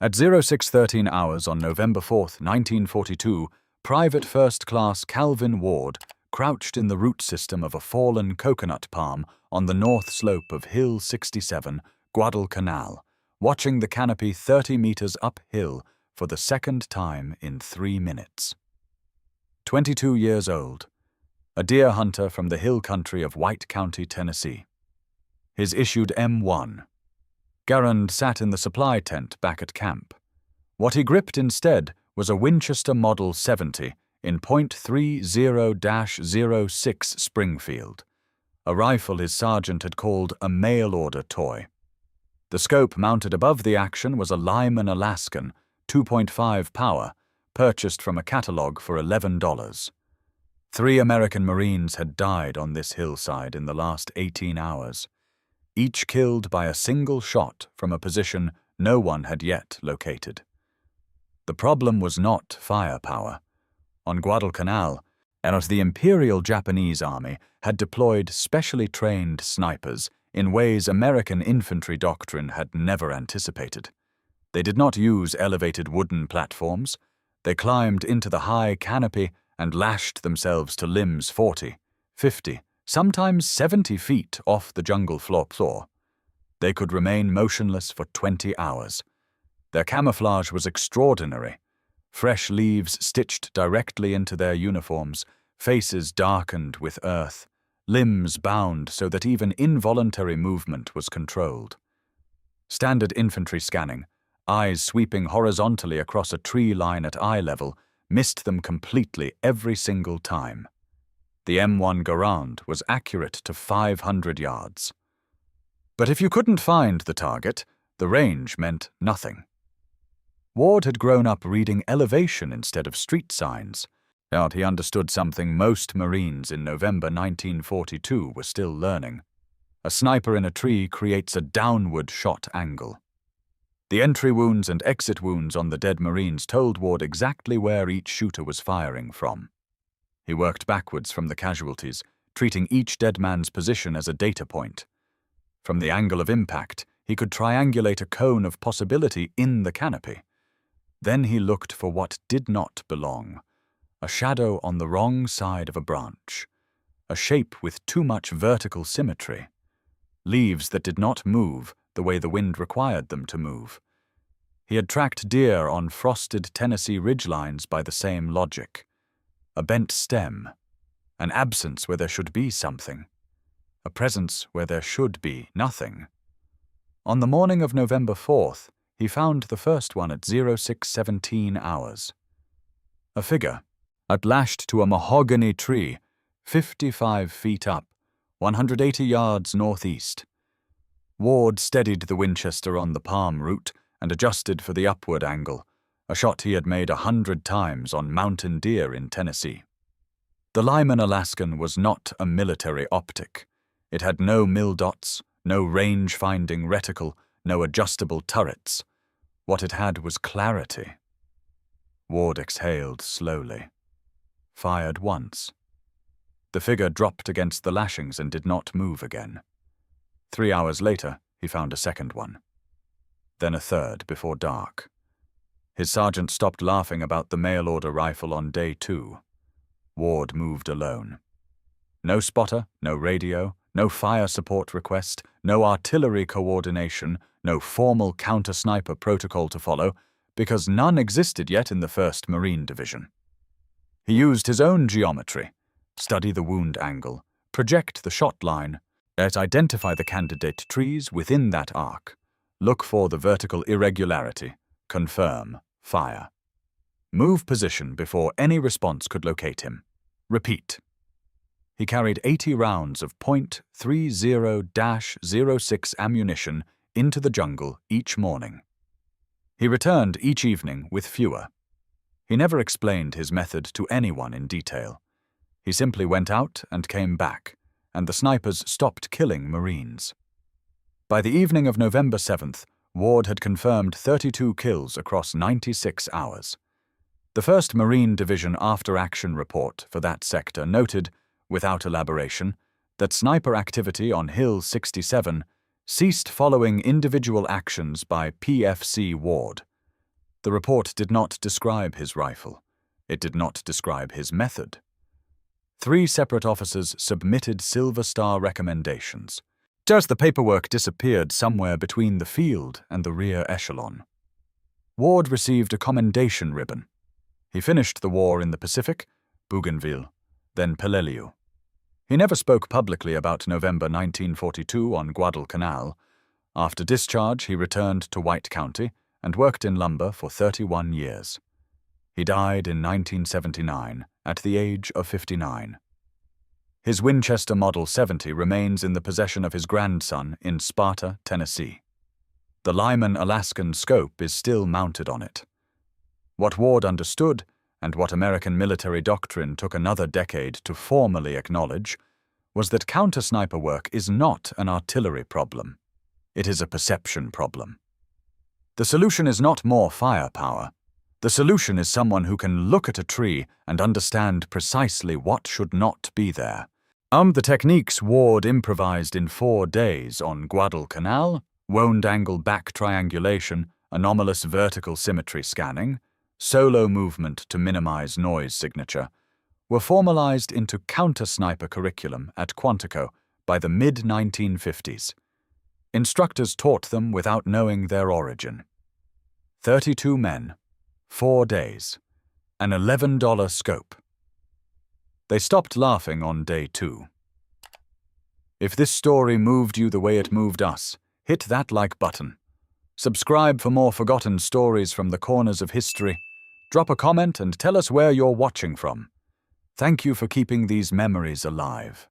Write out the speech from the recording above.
At 0613 hours on November 4, 1942, Private First Class Calvin Ward crouched in the root system of a fallen coconut palm on the north slope of Hill 67, Guadalcanal, watching the canopy 30 meters uphill for the second time in 3 minutes. 22 years old, a deer hunter from the hill country of White County, Tennessee. His issued M1. Garand sat in the supply tent back at camp. What he gripped instead was a Winchester Model 70 in .30-06 Springfield, a rifle his sergeant had called a mail-order toy. The scope mounted above the action was a Lyman Alaskan, 2.5 power, purchased from a catalog for $11. 3 American Marines had died on this hillside in the last 18 hours, each killed by a single shot from a position no one had yet located. The problem was not firepower. On Guadalcanal, the Imperial Japanese Army had deployed specially trained snipers in ways American infantry doctrine had never anticipated. They did not use elevated wooden platforms. They climbed into the high canopy and lashed themselves to limbs 40, 50, sometimes 70 feet off the jungle floor. They could remain motionless for 20 hours. Their camouflage was extraordinary. Fresh leaves stitched directly into their uniforms, faces darkened with earth, limbs bound so that even involuntary movement was controlled. Standard infantry scanning, eyes sweeping horizontally across a tree line at eye level, missed them completely every single time. The M1 Garand was accurate to 500 yards. But if you couldn't find the target, the range meant nothing. Ward had grown up reading elevation instead of street signs. He understood something most Marines in November 1942 were still learning. A sniper in a tree creates a downward shot angle. The entry wounds and exit wounds on the dead Marines told Ward exactly where each shooter was firing from. He worked backwards from the casualties, treating each dead man's position as a data point. From the angle of impact, he could triangulate a cone of possibility in the canopy. Then he looked for what did not belong, a shadow on the wrong side of a branch, a shape with too much vertical symmetry, leaves that did not move the way the wind required them to move. He had tracked deer on frosted Tennessee ridgelines by the same logic. A bent stem, an absence where there should be something, a presence where there should be nothing. On the morning of November 4th, he found the first one at 0617 hours. A figure, lashed to a mahogany tree, 55 feet up, 180 yards northeast. Ward steadied the Winchester on the palm root and adjusted for the upward angle, a shot he had made 100 times on mountain deer in Tennessee. The Lyman Alaskan was not a military optic. It had no mil dots, no range-finding reticle, no adjustable turrets. What it had was clarity. Ward exhaled slowly. Fired once. The figure dropped against the lashings and did not move again. 3 hours later, he found a second one. Then a third before dark. His sergeant stopped laughing about the mail-order rifle on day 2. Ward moved alone. No spotter, no radio, no fire support request, no artillery coordination, no formal counter-sniper protocol to follow, because none existed yet in the 1st Marine Division. He used his own geometry, study the wound angle, project the shot line, identify the candidate trees within that arc, look for the vertical irregularity, confirm, fire. Move position before any response could locate him. Repeat. He carried 80 rounds of .30-06 ammunition into the jungle each morning. He returned each evening with fewer. He never explained his method to anyone in detail. He simply went out and came back, and the snipers stopped killing Marines. By the evening of November 7th, Ward had confirmed 32 kills across 96 hours. The 1st Marine Division after-action report for that sector noted, without elaboration, that sniper activity on Hill 67 ceased following individual actions by PFC Ward. The report did not describe his rifle. It did not describe his method. 3 separate officers submitted Silver Star recommendations. Just the paperwork disappeared somewhere between the field and the rear echelon. Ward received a commendation ribbon. He finished the war in the Pacific, Bougainville, then Peleliu. He never spoke publicly about November 1942 on Guadalcanal. After discharge, he returned to White County and worked in lumber for 31 years. He died in 1979 at the age of 59. His Winchester Model 70 remains in the possession of his grandson in Sparta, Tennessee. The Lyman Alaskan scope is still mounted on it. What Ward understood, and what American military doctrine took another decade to formally acknowledge, was that counter-sniper work is not an artillery problem. It is a perception problem. The solution is not more firepower. The solution is someone who can look at a tree and understand precisely what should not be there. The techniques Ward improvised in 4 days on Guadalcanal, wound-angle back triangulation, anomalous vertical symmetry scanning, solo movement to minimize noise signature, were formalized into counter-sniper curriculum at Quantico by the mid-1950s. Instructors taught them without knowing their origin. 32 men, 4 days, an $11 scope. They stopped laughing on day 2. If this story moved you the way it moved us, hit that like button. Subscribe for more forgotten stories from the corners of history. Drop a comment and tell us where you're watching from. Thank you for keeping these memories alive.